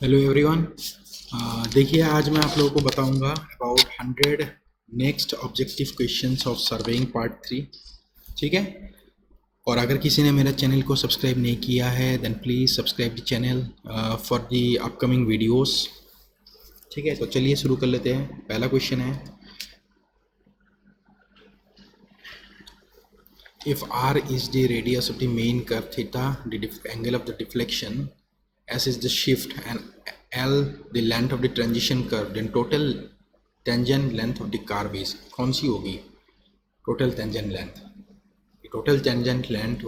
Hello everyone. देखिए आज मैं आप लोगों को बताऊंगा about 100 next objective questions of surveying part 3। ठीक है। और अगर किसी ने मेरा चैनल को सब्सक्राइब नहीं किया है then please subscribe the channel for the upcoming videos. ठीक है, तो चलिए शुरू कर लेते हैं। पहला क्वेश्चन है, if r is the radius of the main curve theta, the angle of the deflection s is the shift and l the length of the transition curve, then total tangent length of the curve is कौन सी होगी? total tangent length,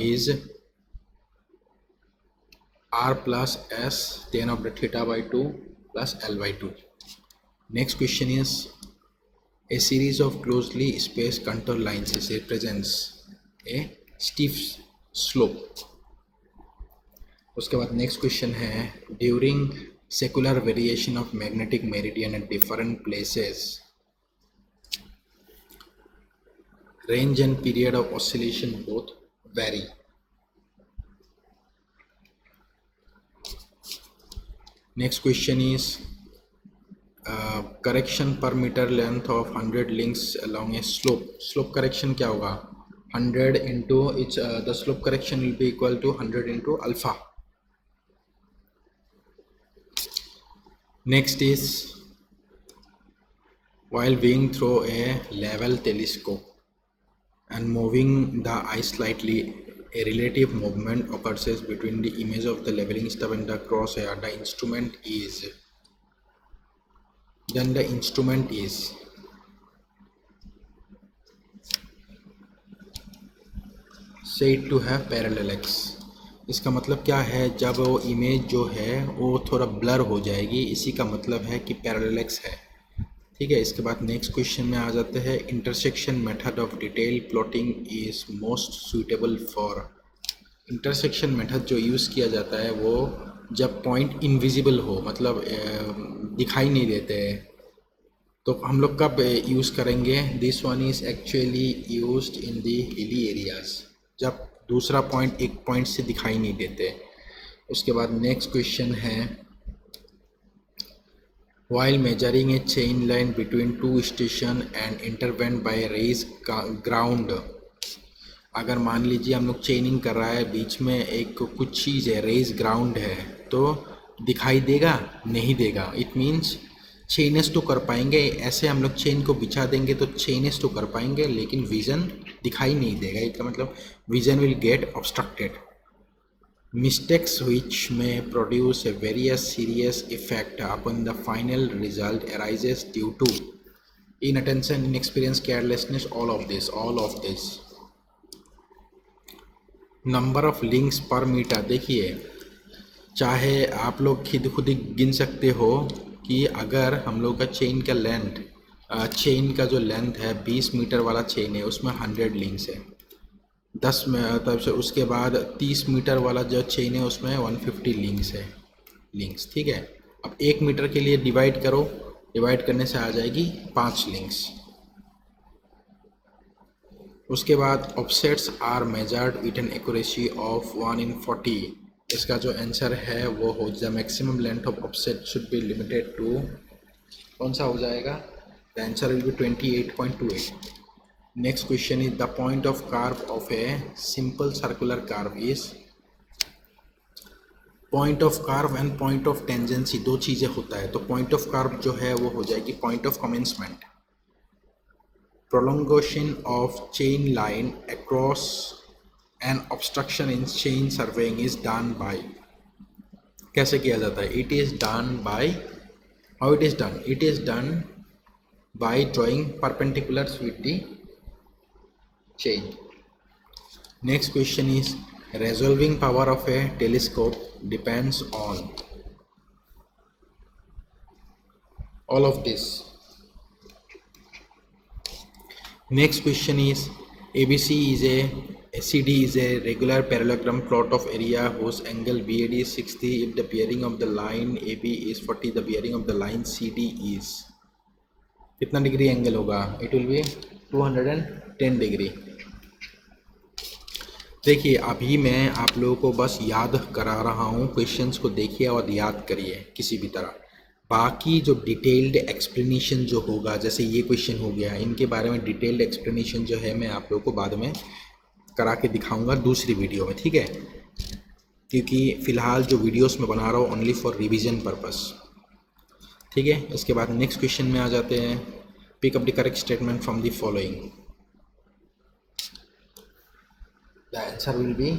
is r plus s tan of the theta by 2 plus l by 2. Next question is, a series of closely spaced contour lines represents a steep slope. उसके बाद next question है, during secular variation of magnetic meridian at different places range and period of oscillation both vary. Next question is, correction per metre length of 100 links along a slope. Slope correction क्या होगा? 100 into its the slope correction will be equal to 100 into alpha. Next is, while viewing through a level telescope and moving the eye slightly, a relative movement occurs between the image of the leveling stub and the crosshair. The instrument is, then the instrument is said to have parallax. इसका मतलब क्या है? जब वो image जो है वो थोड़ा ब्लर हो जाएगी, इसी का मतलब है कि पैरेलैक्स है. ठीक है. इसके बाद नेक्स्ट क्वेश्चन में आ जाते हैं, intersection method of detail plotting is most suitable for. Intersection method जो यूज़ किया जाता है वो जब पॉइंट इनविजिबल हो, मतलब दिखाई नहीं देते हैं, तो हम लोग कब यूज़ करेंगे? This one is actually used in the hilly areas, जब दूसरा पॉइंट एक पॉइंट से दिखाई नहीं देते. उसके बाद नेक्स्ट क्वेश्चन है, while measuring a chain line between two station and intervened by raised ground. अगर मान लीजिए हम लोग चेनिंग कर रहा है, बीच में एक कुछ चीज़ है, रेज ग्राउंड है, तो दिखाई देगा? नहीं देगा. इट मीन्स चेनेस तो कर पाएंगे, ऐसे हम लोग चेन को बिछा देंगे तो चेनेस तो कर पाएंगे, लेकिन विज़न दिखाई नहीं देगा. इसका मतलब vision will get obstructed. Mistakes which may produce a very serious effect upon the final result arises due to inattention, inexperience, carelessness, all of this. Number of links per meter. देखिए, चाहे आप लोग खुद ही गिन सकते हो कि अगर हम लोग का चेन का लेंथ, चेन का जो लेंथ है 20 मीटर वाला चेन है, उसमें 100 लिंक्स है. 10 में तब से उसके बाद 30 मीटर वाला जो चेन है उसमें 150 लिंक्स. ठीक है. अब 1 मीटर के लिए डिवाइड करो, डिवाइड करने से आ जाएगी 5 लिंक्स. उसके बाद offsets are measured with an accuracy of 1 in 40. इसका जो आंसर है वो हो जाए, maximum length of offset should be limited to, कौन सा हो जाएगा? The answer will be 28.28. Next question is, the point of curve of a simple circular curve is. point of curve and point of tangency दो चीज़ें होता है. तो point of curve जो है वो हो जाएगी point of commencement. prolongation of chain line across an obstruction in chain surveying is done by. कैसे किया जाता है? It is done by, how it is done? It is done by drawing perpendiculars with the chain. Next question is, resolving power of a telescope depends on all of this. Next question is, ACD is a regular parallelogram plot of area whose angle BAD is 60 if the bearing of the line AB is 40. The bearing of the line CD is, कितना degree angle होगा? It will be 210 degree. देखिए अभी मैं आप लोगों को बस याद करा रहा हूँ, क्वेश्चंस को देखिए और याद करिए किसी भी तरह। बाकी जो डिटेल्ड एक्सप्लेनेशन जो होगा, जैसे ये क्वेश्चन हो गया, इनके बारे में डिटेल्ड एक्सप्लेनेशन जो है मैं आप लोगों को बाद में करा के दिखाऊंगा दूसरी वीडियो में, ठीक है? क्योंकि फ़िलहाल जो वीडियोस मैं बना रहा हूँ ओनली फॉर रिवीजन पर्पस, ठीक है? इसके बाद नेक्स्ट क्वेश्चन में आ जाते हैं। Pick up the correct statement from the following. The answer will be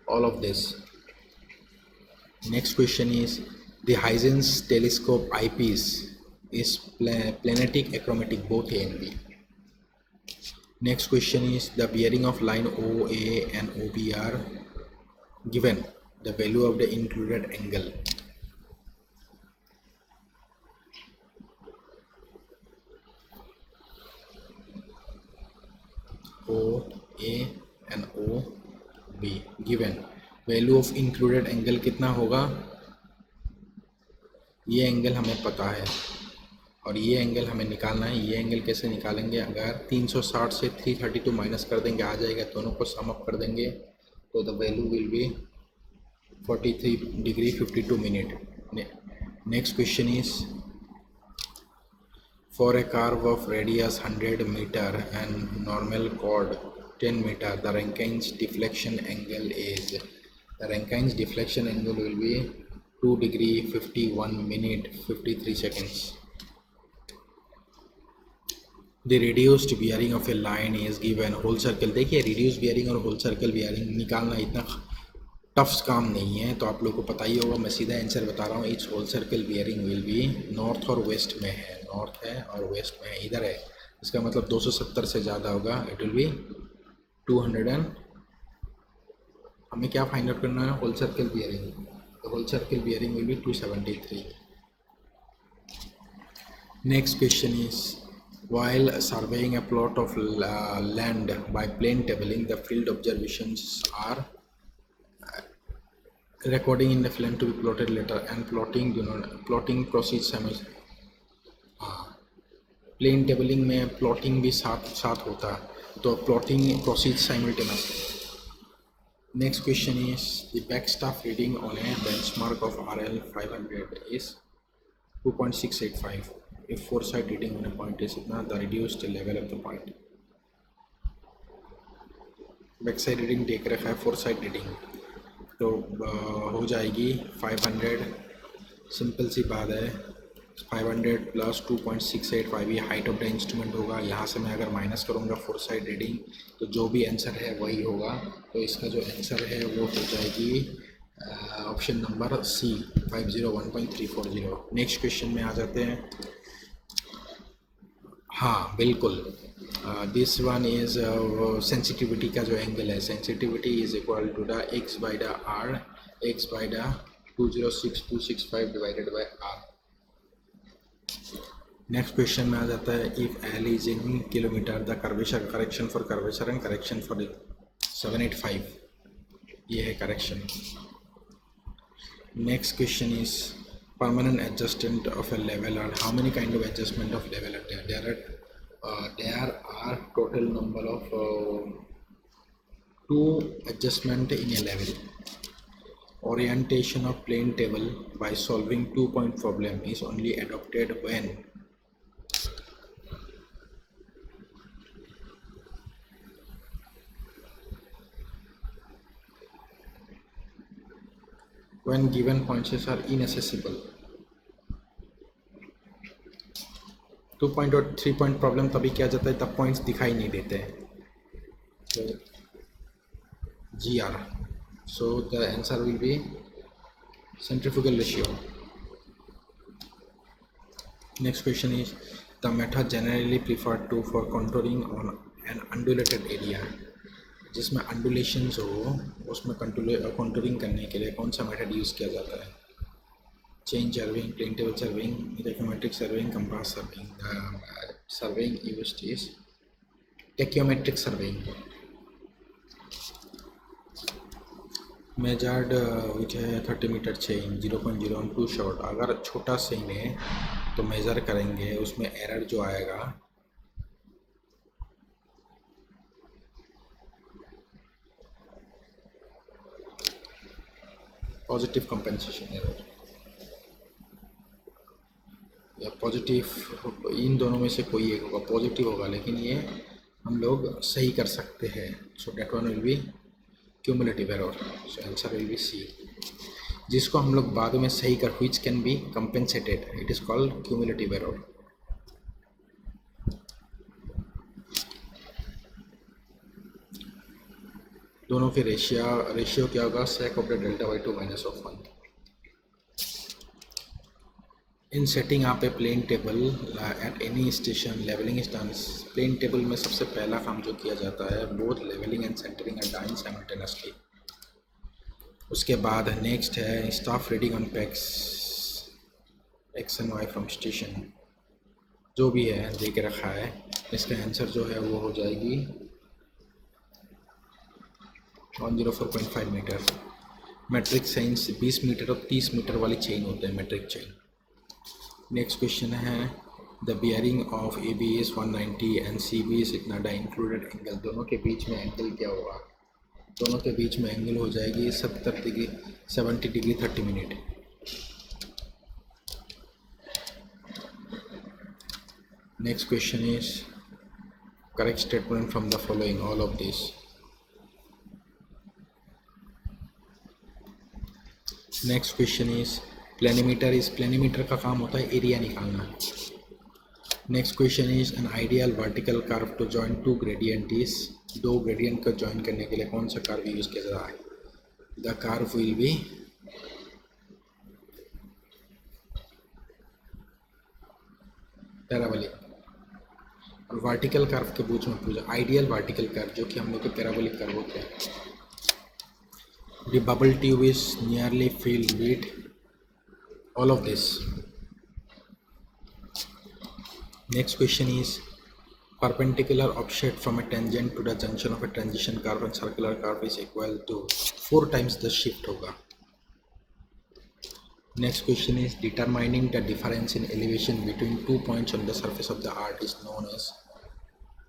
all of this. Next question is the Huygens telescope eyepiece is planetic, achromatic, both A and B. Next question is the bearing of line OA and OB are given. The value of the included angle. OA and OB given. Value of included angle कितना होगा? ये angle हमें पता है और ये angle हमें निकालना है। ये एंगल कैसे निकालेंगे? अगर 360 से 332 माइनस कर देंगे आ जाएगा, दोनों को सम अप कर देंगे तो the value will be 43 degree 52 minute. Next question is for a curve of radius 100 meter and normal chord 10 meter, the Rankine's deflection angle is, the Rankine's deflection angle will be 2 degree 51 minute 53 seconds. The reduced bearing of a line is given. whole circle, देखिए reduced bearing और whole circle bearing निकालना इतना tufts काम नहीं है, तो आप लोगों को पता ही होगा। मैं सीधा आंसर बता रहा हूँ। It's whole circle bearing will be north और वेस्ट में है, नॉर्थ है और वेस्ट में है, इधर है। इसका मतलब 270 से ज़्यादा होगा। इट विल बी 200 एंड हमें क्या फाइंड आउट करना है? Whole circle bearing. तो whole circle bearing will be 273। Next question is while surveying a plot of land by plane tabling, the field observations are recording in the plan to be plotted later and plotting proceeds simultaneously. Plane tabling में plotting भी साथ साथ होता है, तो plotting proceeds simultaneously. Next question is the backstaff reading on a benchmark of RL 500 इज 2.685. If foresight reading on a point is इतना, the reduced level of the point. Backsight reading देख रखा है, four side reading तो हो जाएगी 500। Simple सी बात है, 500 प्लस 2.685 ये हाइट ऑफ द इंस्ट्रूमेंट होगा। यहाँ से मैं अगर माइनस करूँगा फोर साइड रीडिंग तो जो भी आंसर है वही होगा। तो इसका जो आंसर है वो हो जाएगी option number C 501.340। Next question में आ जाते हैं। हाँ बिल्कुल, दिस वन इज सेंसिटिविटी का जो एंगल है, sensitivity is equal to the x by the r, x by the 206.265 divided by r। Next question में आ जाता है if L is in kilometer, the curvature, correction for curvature and correction for 785, ये है correction. Next question is permanent adjustment of a level, or how many kind of adjustment of level are there? There are total number of 2 adjustment in a level. Orientation of plane table by solving 2-point problem is only adopted when given points are inaccessible। 2-point और 3-point problem तभी क्या जाता है तब points दिखाई नहीं देते हैं। तो GR, so the answer will be centrifugal ratio। Next question is the method generally preferred to for contouring on an undulated area, जिसमें undulations हो उसमें contouring करने के लिए कौन सा मेथड यूज़ किया जाता है? Chain surveying, plane table surveying, tacheometric surveying, compass surveying. Surveying used is tacheometric surveying. Measured which है 30 मीटर चेन 0.012 शॉर्ट। अगर छोटा चेन है तो मेज़र करेंगे, उसमें एरर जो आएगा पॉजिटिव कंपेंसेशन एरर या पॉजिटिव, इन दोनों में से कोई एक होगा, पॉजिटिव होगा, लेकिन ये हम लोग सही कर सकते हैं। So that one will be cumulative error. So answer will be C. जिसको हम लोग बाद में सही कर, which can be compensated, it is called cumulative error. दोनों के रेशियो क्या होगा, sec of the delta by 2 minus of 1। In setting up a plane table at any station levelling stance. Plane table में सबसे पहला काम जो किया जाता है, both levelling and centering are done simultaneously. उसके बाद नेक्स्ट है staff reading on pegs X and Y from station. जो भी है दे के रखा है, इसका आंसर जो है वो हो जाएगी 104.5 मीटर। मेट्रिक चेन 20 मीटर और 30 मीटर वाली चेन होते हैं मेट्रिक चेन। नेक्स्ट क्वेश्चन है the bearing of A B is 190 and C B is इतना द इंक्लूडेड एंगल। दोनों के बीच में एंगल क्या होगा, दोनों के बीच में एंगल हो जाएगी 70 degree 70 degree 30 minute. Next question is correct statement from the following all of this. Next question is planimeter का काम होता है एरिया निकालना। Next question is an ideal vertical curve to join two gradient is. दो gradient को join करने के लिए कौन सा कर्व यूज किया जा रहा है, the curve will be parabolic. और वर्टिकल कर्व के बीच में पूछा आइडियल वर्टिकल कर्व, जो कि हम लोग के पैराबोलिक कर्व होते हैं। The bubble tube is nearly filled with all of this. Next question is perpendicular offset from a tangent to the junction of a transition curve and circular curve is equal to 4 times the shift होगा। Next question is determining the difference in elevation between 2 points on the surface of the art is known as।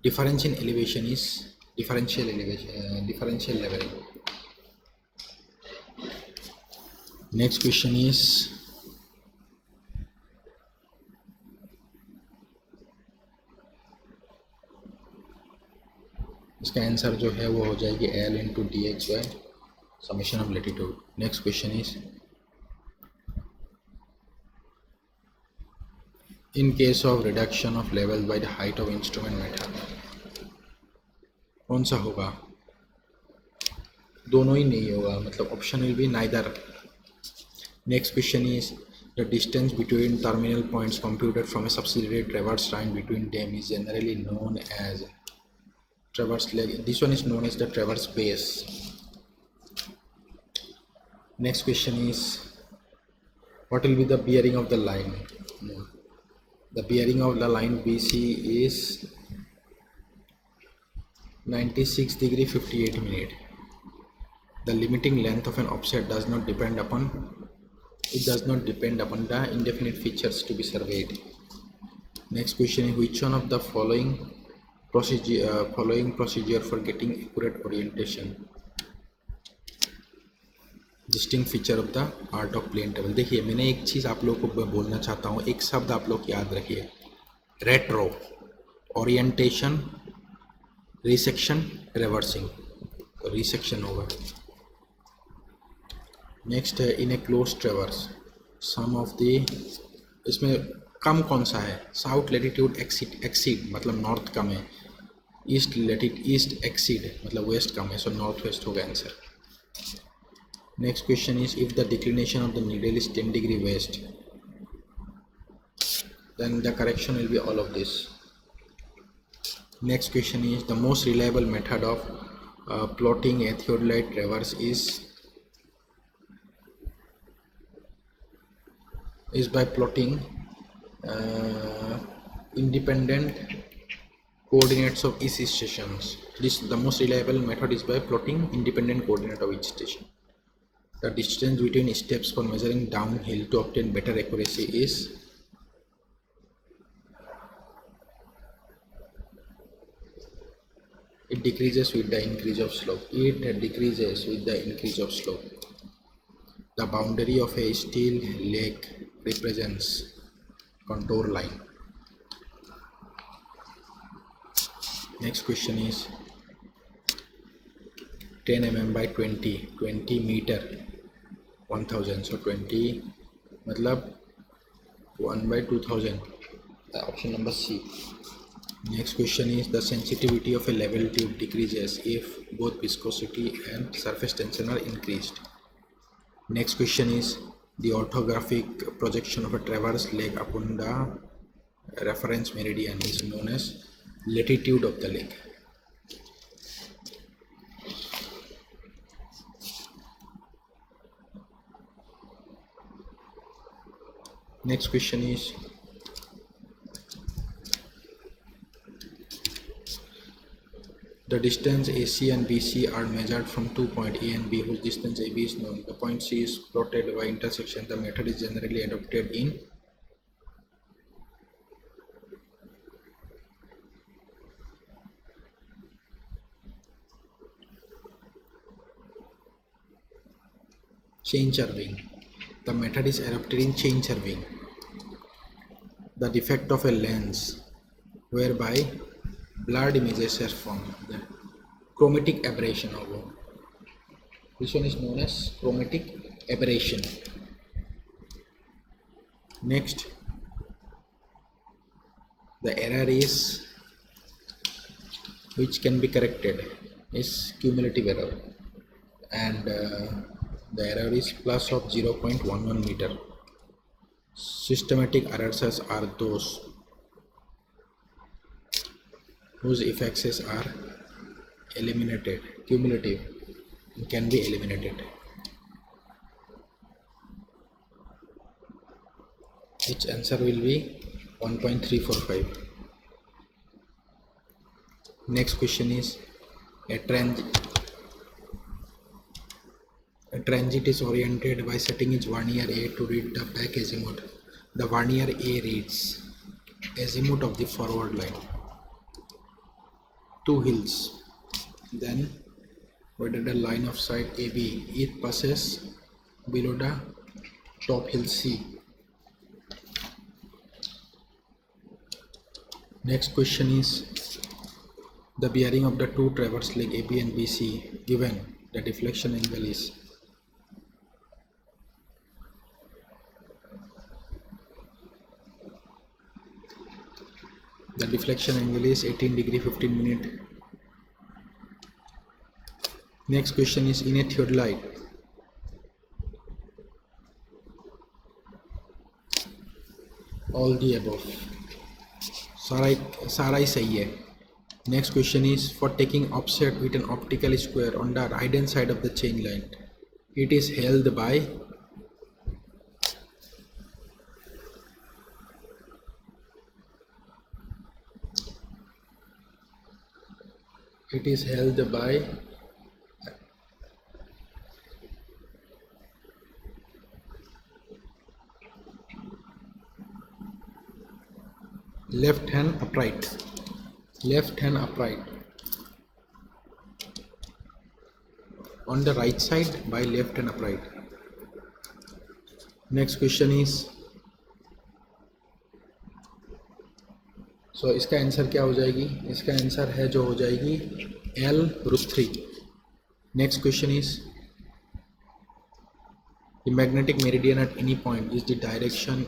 difference in elevation is differential leveling। Next question is इसका answer जो है वो हो जाएगी L into D X by summation of latitude. Next question is in case of reduction of level by the height of instrument method कौन सा होगा, दोनों ही नहीं होगा, मतलब option will be neither. Next question is the distance between terminal points computed from a subsidiary traverse line between them is generally known as traverse leg। This one is known as the traverse base। Next question is what will be the bearing of the line। The bearing of the line BC is 96 degree 58 minute। The limiting length of an offset does not depend upon the indefinite features to be surveyed। Next question is which one of the following procedure for getting accurate orientation distinct feature of the art of plane table। देखिए मैंने एक चीज़ आप लोगों को बोलना चाहता हूँ, एक शब्द आप लोग याद रखिए, रेट्रो, ओरिएंटेशन, रिसेक्शन, रिवर्सिंग। तो रिसेक्शन होगा। नेक्स्ट है in a close traverse sum of the, इसमें कम कौन सा है, साउथ लेटीट्यूड एक्सीड मतलब नॉर्थ कम है, ईस्ट एक्सीड मतलब वेस्ट कम है, सो नॉर्थ वेस्ट होगा answer. Next question is if the declination of the needle is 10 degree west then the correction will be all of this. Next question is the most reliable method of plotting A theodolite ट्रेवर्स is by plotting independent coordinates of each stations. The most reliable method is by plotting independent coordinate of each station. The distance between steps for measuring downhill to obtain better accuracy is it decreases with the increase of slope. It decreases with the increase of slope. The boundary of a steel lake represents contour line. Next question is 10 mm by 20 meter 1000. So 20 मतलब 1 by 2000. Option number C. Next question is the sensitivity of a level tube decreases if both viscosity and surface tension are increased. Next question is the orthographic projection of a traverse leg upon the reference meridian is known as latitude of the leg. Next question is the distance AC and BC are measured from 2 points A and B whose distance AB is known. The point C is plotted by intersection. The method is generally adopted in chain curving. The method is adopted in chain curving. The defect of a lens whereby blurred images are formed. The chromatic aberration of this one is known as chromatic aberration. Next, the error is which can be corrected is cumulative error, and the error is plus of 0.11 meter. Systematic errors are those whose effects are eliminated, cumulative, and can be eliminated. Its answer will be 1.345. Next question is a transit is oriented by setting its vernier A to read the back azimuth. The vernier A reads azimuth of the forward line. Two hills, then whether the line of sight AB, it passes below the top hill C. Next question is the bearing of the two traverse leg AB and BC given the deflection angle is the deflection angle is 18 degree 15 minute. Next question is in a theodolite all the above. सारा ही सही है. Next question is for taking offset with an optical square on the right hand side of the chain line. It is held by left hand upright. On the right side by left hand upright. Next question is so इसका answer क्या हो जाएगी? इसका answer है जो हो जाएगी L√3. Next question is the magnetic meridian at any point is the direction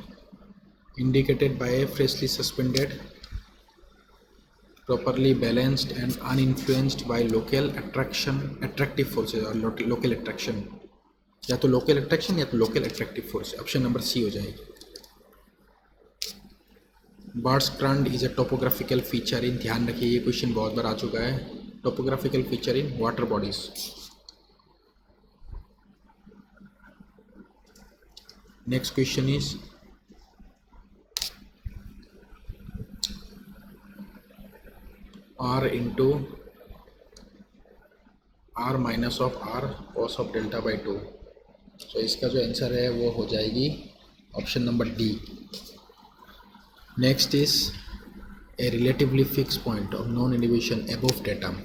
indicated by a freshly suspended, properly balanced and uninfluenced by local attractive forces or local attraction. या तो local attraction या तो local attractive force. Option number C हो जाएगी. Birds ground is a topographical feature in, ध्यान रखिए ये क्वेश्चन बहुत बार आ चुका है. Topographical feature in water bodies. Next question is R into R minus of R cos of delta by 2. तो इसका जो आंसर है वो हो जाएगी option number D. Next is a relatively fix point of non elevation above datum.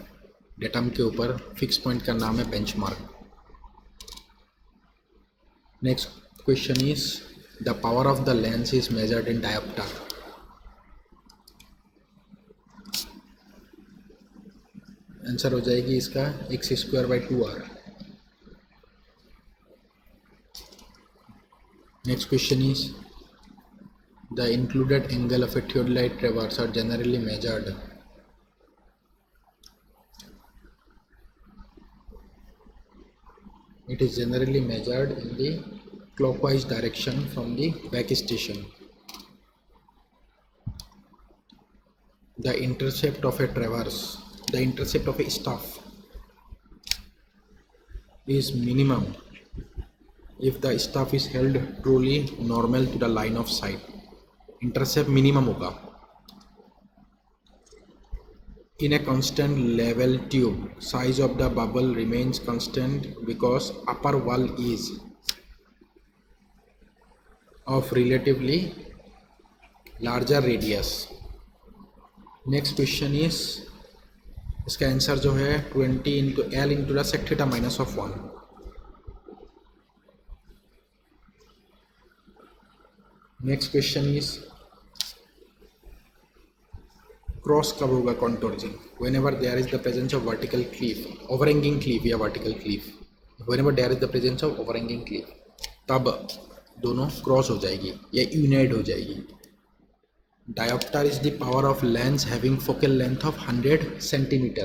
Datum के ऊपर fix point का नाम है benchmark. Next question is the power of the lens is measured in dioptre. Answer हो जाएगी इसका x²/2r। Next question is the included angle of A theodolite traverse are generally measured। It is generally measured in the clockwise direction from the back station। The intercept of a traverse, the intercept of a staff is minimum if the staff is held truly normal to the line of sight। intercept minimum होगा। In a constant level tube, size of the bubble remains constant because upper wall is of relatively larger radius। Next question is इसका answer जो है 20 into L into the sec theta minus of 1। Next question is cross कब होगा contouring? Whenever there is the presence of vertical cliff, overhanging cliff या vertical cliff. Whenever there is the presence of overhanging cliff तब दोनों cross हो जाएगी या unite हो जाएगी। Diopter is the power of lens having focal length of 100 centimeter।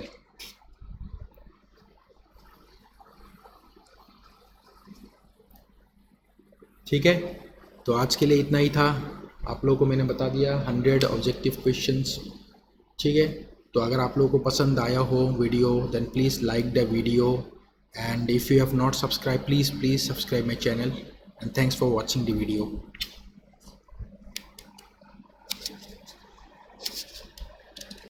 ठीक है, तो आज के लिए इतना ही था। आप लोगों को मैंने बता दिया 100 ऑब्जेक्टिव क्वेश्चंस। ठीक है, तो अगर आप लोगों को पसंद आया हो video then please like the video and if you have not subscribe please subscribe my channel and thanks for watching the video.